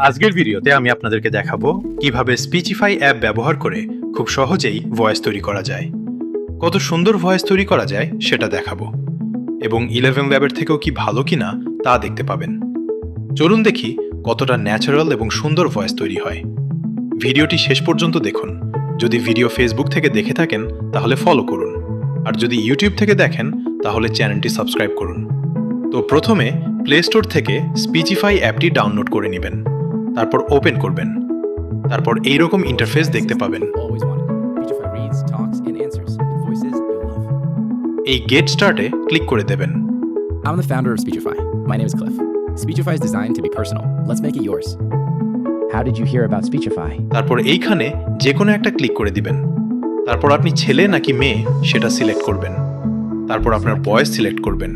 আজকের ভিডিওতে আমি আপনাদেরকে দেখাবো কিভাবে স্পিচিফাই অ্যাপ ব্যবহার করে খুব সহজেই ভয়েস তৈরি করা যায়। কত সুন্দর ভয়েস তৈরি করা যায় সেটা দেখাবো এবং 11 ল্যাবের থেকেও কি ভালো কিনা তা দেখতে পাবেন। চলুন দেখি কতটা ন্যাচারাল এবং সুন্দর ভয়েস তৈরি হয়। ভিডিওটি শেষ পর্যন্ত দেখুন। যদি ভিডিও ফেসবুক থেকে দেখে থাকেন তাহলে ফলো করুন, আর যদি ইউটিউব থেকে দেখেন তাহলে চ্যানেলটি সাবস্ক্রাইব করুন। তো প্রথমে প্লে স্টোর থেকে স্পিচিফাই অ্যাপটি ডাউনলোড করে নেবেন, তারপর ওপেন করবেন। তারপর এইরকম ইন্টারফেস দেখতে পাবেন। এই গেট স্টার্টে ক্লিক করে দেবেন। I'm the founder of Speechify. My name is Cliff. Speechify is designed to be personal. Let's make it yours. How did you hear about Speechify? তারপর এইখানে যে কোনো একটা ক্লিক করে দিবেন। তারপর আপনি ছেলে নাকি মেয়ে সেটা সিলেক্ট করবেন। তারপর আপনার বয়স সিলেক্ট করবেন।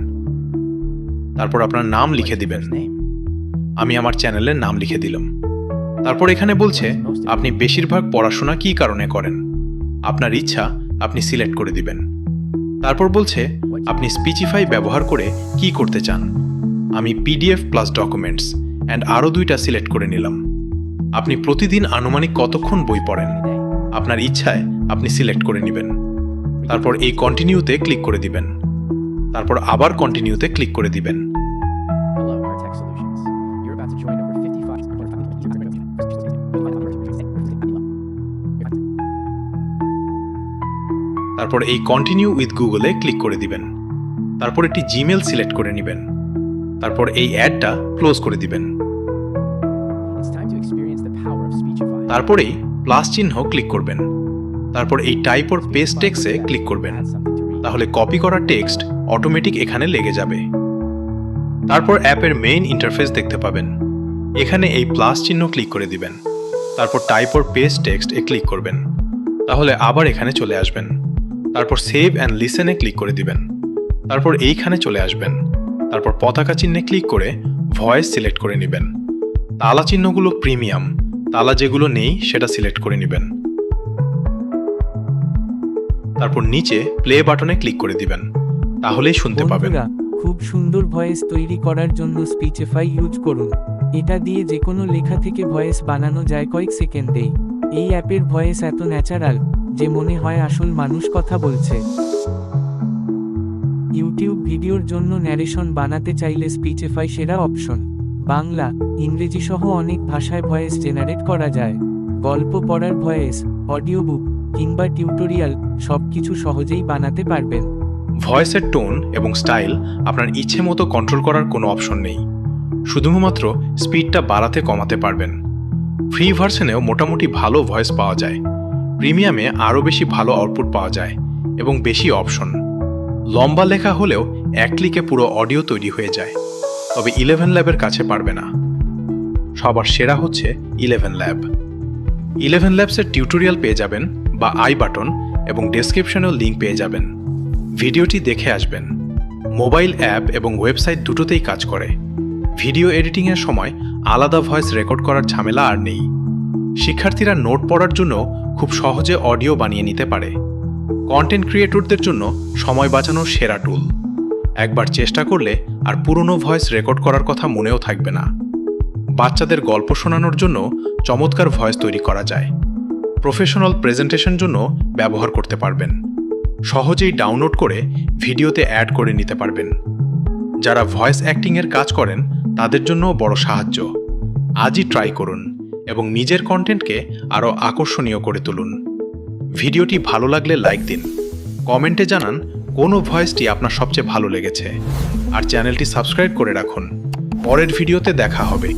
তারপর আপনার নাম লিখে দিবেন। আমি আমার চ্যানেলের নাম লিখে দিলাম। তারপর এখানে বলছে আপনি বেশিরভাগ পড়াশোনা কী কারণে করেন। আপনার ইচ্ছা আপনি সিলেক্ট করে দিবেন। তারপর বলছে আপনি স্পিচিফাই ব্যবহার করে কি করতে চান। আমি পিডিএফ প্লাস ডকুমেন্টস অ্যান্ড আরও 2টা সিলেক্ট করে নিলাম। আপনি প্রতিদিন আনুমানিক কতক্ষণ বই পড়েন, আপনার ইচ্ছায় আপনি সিলেক্ট করে নেবেন। তারপর এই কন্টিনিউতে ক্লিক করে দিবেন। তারপর আবার কন্টিনিউতে ক্লিক করে দিবেন। Hello, Artech Solutions. You're about to join over 55. তারপর এই কন্টিনিউ উইথ গুগলে ক্লিক করে দিবেন। তারপর একটি জিমেল সিলেক্ট করে নেবেন। তারপর এই অ্যাডটা ক্লোজ করে দিবেন। It's time to experience the power of Speechify. তারপরেই প্লাস চিহ্ন ক্লিক করবেন। তারপর এই টাইপ অর পেস্ট টেক্সটে ক্লিক করবেন। তাহলে কপি করা টেক্সট অটোমেটিক এখানে লেগে যাবে। তারপর অ্যাপের মেইন ইন্টারফেস দেখতে পাবেন। এখানে এই প্লাস চিহ্ন ক্লিক করে দিবেন। তারপর টাইপ অর পেস্ট টেক্সট এ ক্লিক করবেন। তাহলে আবার এখানে চলে আসবেন। তারপর সেভ অ্যান্ড লিসেনে ক্লিক করে দিবেন। তারপর এইখানে চলে আসবেন। তারপর পতাকা চিহ্নে ক্লিক করে ভয়েস সিলেক্ট করে নেবেন। তালা চিহ্নগুলো প্রিমিয়াম, তালা যেগুলো নেই সেটা সিলেক্ট করে নেবেন। তারপর নিচে প্লে বাটনে ক্লিক করে দিবেন, তাহলেই শুনতে পাবেন। বন্ধুরা, খুব সুন্দর ভয়েস তৈরি করার জন্য স্পিচিফাই ইউজ করুন। এটা দিয়ে যে কোনো লেখা থেকে ভয়েস বানানো যায় কয়েক সেকেন্ডেই। এই অ্যাপের ভয়েস এত ন্যাচারাল যে মনে হয় আসল মানুষ কথা বলছে। ইউটিউব ভিডিওর জন্য ন্যারেশন বানাতে চাইলে স্পিচিফাই সেরা অপশন। বাংলা, ইংরেজি সহ অনেক ভাষায় ভয়েস জেনারেট করা যায়। গল্প পড়ার ভয়েস, অডিও বুক কিংবা টিউটোরিয়াল সবকিছু সহজেই বানাতে পারবেন। ভয়েসের টোন এবং স্টাইল আপনার ইচ্ছে মতো কন্ট্রোল করার কোনো অপশন নেই। শুধুমাত্র স্পিডটা বাড়াতে কমাতে পারবেন। ফ্রি ভার্সনেও মোটামুটি ভালো ভয়েস পাওয়া যায়। প্রিমিয়ামে আরও বেশি ভালো আউটপুট পাওয়া যায় এবং বেশি অপশন। লম্বা লেখা হলেও এক ক্লিকে পুরো অডিও তৈরি হয়ে যায়। তবে 11 ল্যাবের কাছে পারবে না। সবার সেরা হচ্ছে 11 ল্যাব। 11 ল্যাবসের টিউটোরিয়াল পেয়ে যাবেন বা আই বাটন এবং ডেসক্রিপশনেও লিঙ্ক পেয়ে যাবেন। ভিডিওটি দেখে আসবেন। মোবাইল অ্যাপ এবং ওয়েবসাইট দুটোতেই কাজ করে। ভিডিও এডিটিংয়ের সময় আলাদা ভয়েস রেকর্ড করার ঝামেলা আর নেই। শিক্ষার্থীরা নোট পড়ার জন্য খুব সহজে অডিও বানিয়ে নিতে পারে। কন্টেন্ট ক্রিয়েটরদের জন্য সময় বাঁচানোর সেরা টুল। একবার চেষ্টা করলে আর পুরনো ভয়েস রেকর্ড করার কথা মনেও থাকবে না। বাচ্চাদের গল্প শোনানোর জন্য চমৎকার ভয়েস তৈরি করা যায়। প্রফেশনাল প্রেজেন্টেশন জন্য ব্যবহার করতে পারবেন। সহজেই ডাউনলোড করে ভিডিওতে অ্যাড করে নিতে পারবেন। যারা ভয়েস অ্যাক্টিংয়ের কাজ করেন তাদের জন্য বড় সাহায্য। আজই ট্রাই করুন এবং নিজের কন্টেন্টকে আরও আকর্ষণীয় করে তুলুন। ভিডিওটি ভালো লাগলে লাইক দিন, কমেন্টে জানান কোন ভয়েসটি আপনার সবচেয়ে ভালো লেগেছে, আর চ্যানেলটি সাবস্ক্রাইব করে রাখুন। পরের ভিডিওতে দেখা হবে।